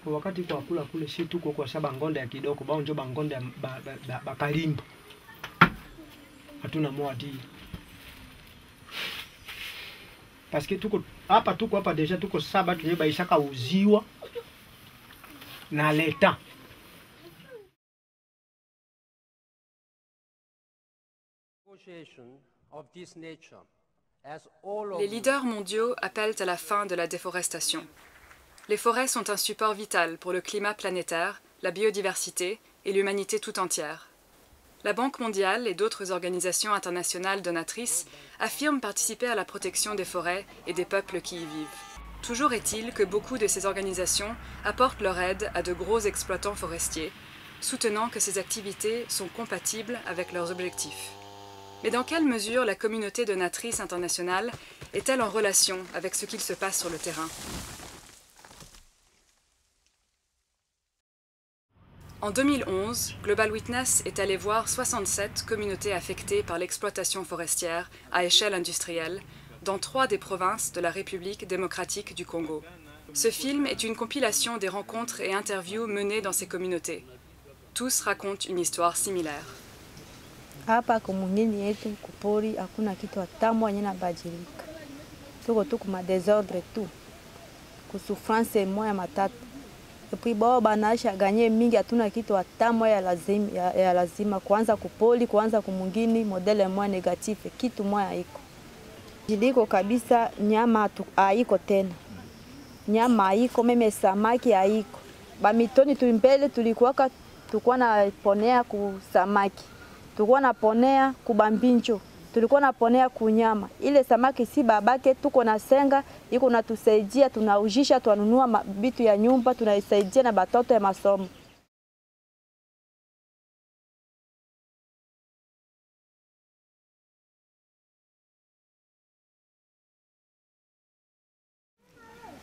wakati kwa kula kule si tuko kwa sababu ngonde ya kidogo bao njo bangonde bakalimba hatuna mwati parce que tuko hapa deja tuko saba tunye baishaka uziwa na leta. Les leaders mondiaux appellent à la fin de la déforestation. Les forêts sont un support vital pour le climat planétaire, la biodiversité et l'humanité tout entière. La Banque mondiale et d'autres organisations internationales donatrices affirment participer à la protection des forêts et des peuples qui y vivent. Toujours est-il que beaucoup de ces organisations apportent leur aide à de gros exploitants forestiers, soutenant que ces activités sont compatibles avec leurs objectifs. Mais dans quelle mesure la communauté donatrice internationale est-elle en relation avec ce qu'il se passe sur le terrain? En 2011, Global Witness est allé voir 67 communautés affectées par l'exploitation forestière à échelle industrielle dans 3 des provinces de la République démocratique du Congo. Ce film est une compilation des rencontres et interviews menées dans ces communautés. Tous racontent une histoire similaire. Hapa kumungini yetu kupori hakuna kitu hata moja inabadilika. Tuko tu kuma désordre tu. Kusufrance moya matatu. Et puis bao banasha ganye mingi hatuna kitu hata moja ya lazima kuanza kupoli kuanza kumungini modele moja negative kitu moja iko. Jiliko kabisa nyama haiko tena. Nyama haiko meme samaki haiko. Ba mitoni tuimbele tulikuwa na ponea ku samaki. Tulikuwa na ponea kubambincho, tulikuwa na ponea kunyama. Ile samaki si babake tuko na senga, iko natusaidia, tunaujisha, tunanunua vitu ya nyumba, tunaisaidia na batoto ya masomo.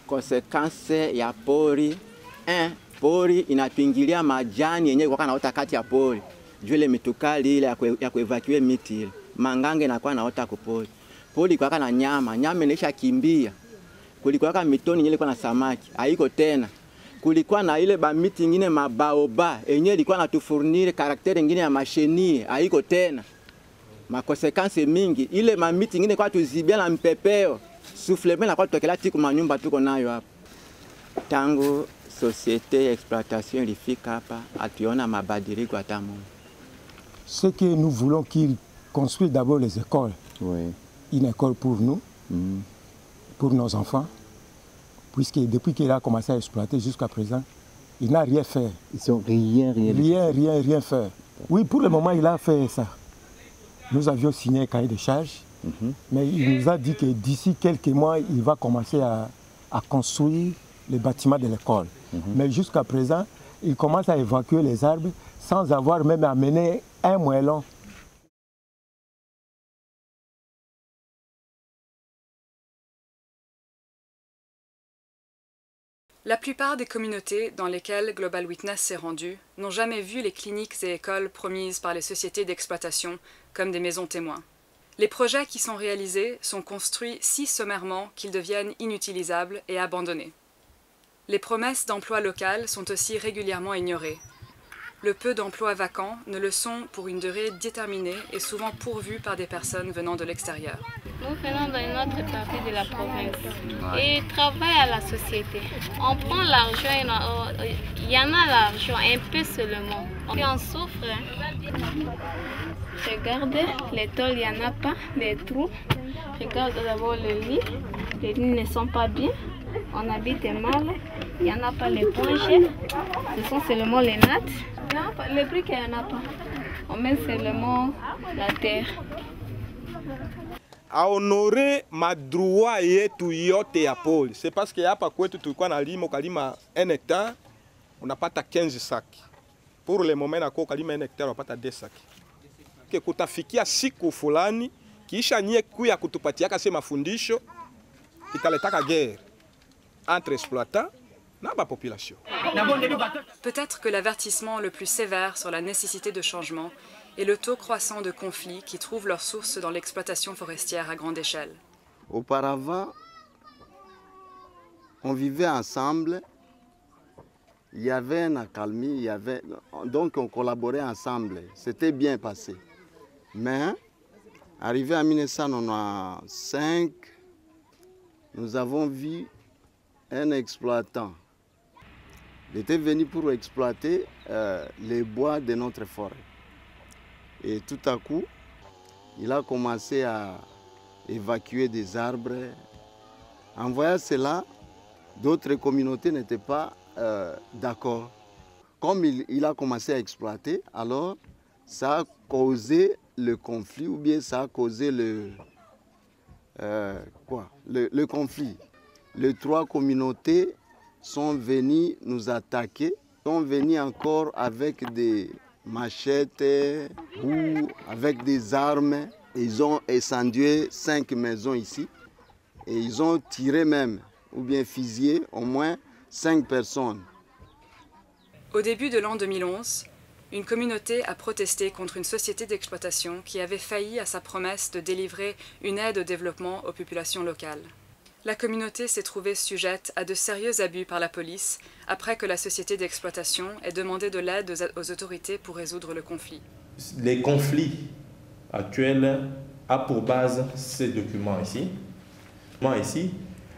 Konsekanse ya pori, pori inapingilia majani yenye kwa naota kati ya pori. Juu ile mitukali ile ya kuevacue miti ile. Mangange inakuwa naota kupori. Pori kwa na nyama inaisha kimbia. Kulikuwa mitoni ile kwa na samaki, haiko tena. Kulikuwa na ile ba miti nyingine mabaoba, yenyewe ilikuwa natufurnire karakteri nyingine ya mashenie, haiko tena. Makonsekansi mingi, ile mamiti nyingine kwa tuzibia na mpepeo. Soufflement na kwa tokela tiku manyumba tuko nayo hapa. Tangu société exploitation ilifika hapa, atuona mabadiliko hata moja. Ce que nous voulons qu'ils construisent d'abord les écoles. Oui. Une école pour nous, pour nos enfants. Puisque depuis qu'il a commencé à exploiter jusqu'à présent, il n'a rien fait. Ils n'ont rien fait. Oui, pour le moment, il a fait ça. Nous avions signé un cahier de charges, mais il nous a dit que d'ici quelques mois, il va commencer à construire les bâtiments de l'école. Mais jusqu'à présent, il commence à évacuer les arbres sans avoir même amené un moellon. La plupart des communautés dans lesquelles Global Witness s'est rendu n'ont jamais vu les cliniques et écoles promises par les sociétés d'exploitation comme des maisons témoins. Les projets qui sont réalisés sont construits si sommairement qu'ils deviennent inutilisables et abandonnés. Les promesses d'emploi local sont aussi régulièrement ignorées. Le peu d'emplois vacants ne le sont pour une durée déterminée et souvent pourvus par des personnes venant de l'extérieur. Nous venons d'une autre partie de la province et travaillons à la société. On prend l'argent, il y en a l'argent, un peu seulement. Puis on souffre. Regardez, les tôles, il n'y en a pas, les trous. Regarde d'abord les lits ne sont pas bien. On habite mal, il n'y en a pas les ponches, ce sont seulement les nattes. Les briques, il n'y en a pas. On met seulement la terre. A honorer madroit yetu yote ya poli. C'est parce que hapa kwetu tulikuwa na lima ukalima 1 hectare unapata 15 saki. Pour le moment nako ukalima 1 hectare unapata 2 saki. Ke kutafikia siku fulani kisha nyie kuya kutupatia kase mafundisho italetaka guerre entre exploitants et la population. Peut-être que l'avertissement le plus sévère sur la nécessité de changement et le taux croissant de conflits qui trouvent leur source dans l'exploitation forestière à grande échelle. Auparavant, on vivait ensemble il y avait une accalmie, donc on collaborait ensemble. C'était bien passé. Mais, arrivé en 1995, nous avons vu un exploitant. Il était venu pour exploiter les bois de notre forêt. Et tout à coup, il a commencé à évacuer des arbres. En voyant cela, d'autres communautés n'étaient pas d'accord. Comme il a commencé à exploiter, alors ça a causé le conflit, ou bien ça a causé le conflit. Les trois communautés sont venues nous attaquer, sont venues encore avec des machettes ou avec des armes. Ils ont incendié 5 maisons ici et ils ont tiré même, ou bien fusillé au moins 5 personnes. Au début de l'an 2011, une communauté a protesté contre une société d'exploitation qui avait failli à sa promesse de délivrer une aide au développement aux populations locales. La communauté s'est trouvée sujette à de sérieux abus par la police après que la société d'exploitation ait demandé de l'aide aux autorités pour résoudre le conflit. Les conflits actuels ont pour base ces documents ici.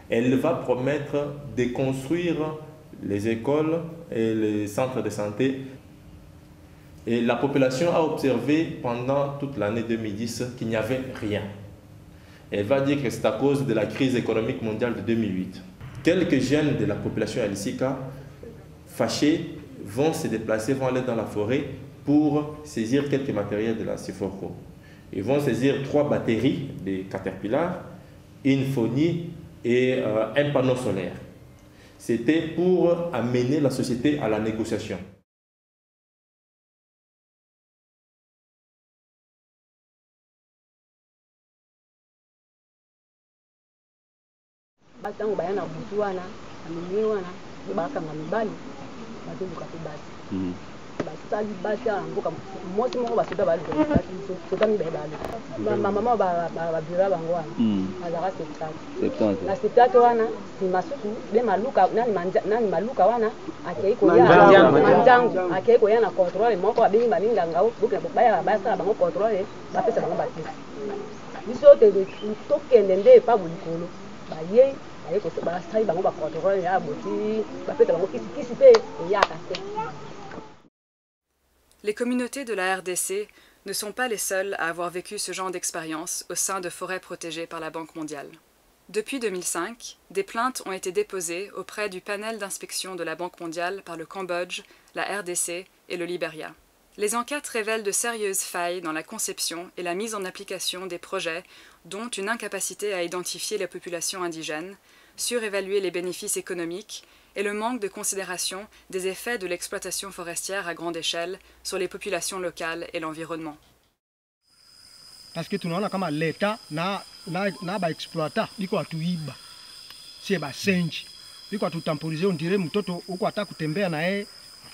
Elle va promettre de construire les écoles et les centres de santé. Et la population a observé pendant toute l'année 2010 qu'il n'y avait rien. Elle va dire que c'est à cause de la crise économique mondiale de 2008. Quelques jeunes de la population Alisika, fâchés, vont se déplacer, vont aller dans la forêt pour saisir quelques matériels de la Siforco. Ils vont saisir 3 batteries de Caterpillar, une phonie et un panneau solaire. C'était pour amener la société à la négociation. Batango bayana butu wana amini wana bakanga mibali batebuka pe basi basali basi amboka mosi moko basoda bali soda mi bali mama babira bango wana azaka 70 na 70 wana ni masuku le maluka nani maluka wana akei ko ya manjangu akei ko ya na contrôle moko abengi baninga ngao buka baya basa bango contrôle bapesa bango batisi biso te tokende nde pa bulikolo baye. Les communautés de la RDC ne sont pas les seules à avoir vécu ce genre d'expérience au sein de forêts protégées par la Banque mondiale. Depuis 2005, des plaintes ont été déposées auprès du panel d'inspection de la Banque mondiale par le Cambodge, la RDC et le Libéria. Les enquêtes révèlent de sérieuses failles dans la conception et la mise en application des projets, dont une incapacité à identifier les populations indigènes, surévaluer les bénéfices économiques et le manque de considération des effets de l'exploitation forestière à grande échelle sur les populations locales et l'environnement. Parce que tunaona kama leta na ba exploiter biko atuiba sie ba senji biko atutemporize ondire mtoto uko hata kutembea na yeye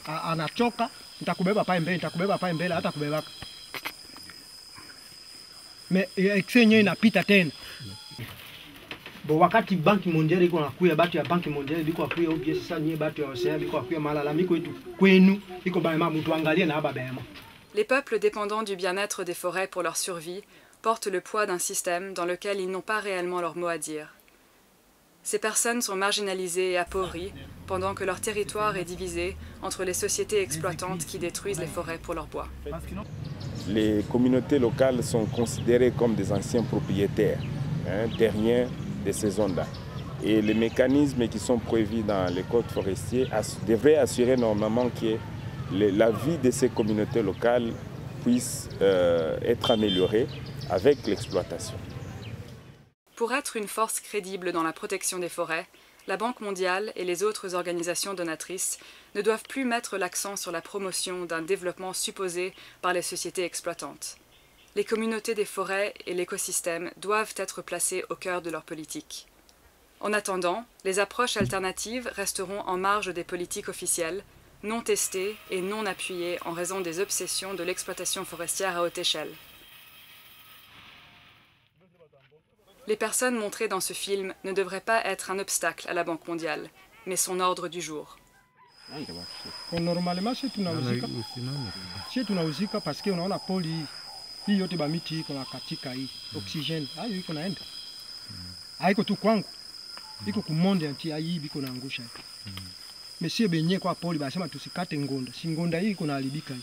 anachoka nitakubeba pa mbele hata kubebaka me exenye inapita tena bo wakati banki mondiale iko nakuya batu ya banki mondiale biko akuya obie sasa nye batu ya océan biko akuya malalamiko yetu kwenu iko baema mtu angalie na haba baema. Les peuples dépendant du bien-être des forêts pour leur survie portent le poids d'un système dans lequel ils n'ont pas réellement leur mot à dire. Ces personnes sont marginalisées et appauvries pendant que leur territoire est divisé entre les sociétés exploitantes qui détruisent les forêts pour leur bois. Les communautés locales sont considérées comme des anciens propriétaires terriens de ces zones-là. Et les mécanismes qui sont prévus dans les codes forestiers devraient assurer normalement que la vie de ces communautés locales puisse être améliorée avec l'exploitation. Pour être une force crédible dans la protection des forêts, la Banque mondiale et les autres organisations donatrices ne doivent plus mettre l'accent sur la promotion d'un développement supposé par les sociétés exploitantes. Les communautés des forêts et l'écosystème doivent être placés au cœur de leur politique. En attendant, les approches alternatives resteront en marge des politiques officielles, non testées et non appuyées en raison des obsessions de l'exploitation forestière à haute échelle. Les personnes montrées dans ce film ne devraient pas être un obstacle à la Banque mondiale, mais son ordre du jour. Kwa normalement si tunauzika parce que unaona poli hii yote bamiti iko na katika hii oxygene hayo iko naenda haiko tu kwangu iko kumonde anti hii biko naangusha mais si benye kwa poli basema tusikate ngonda si ngonda hii iko naharibika hii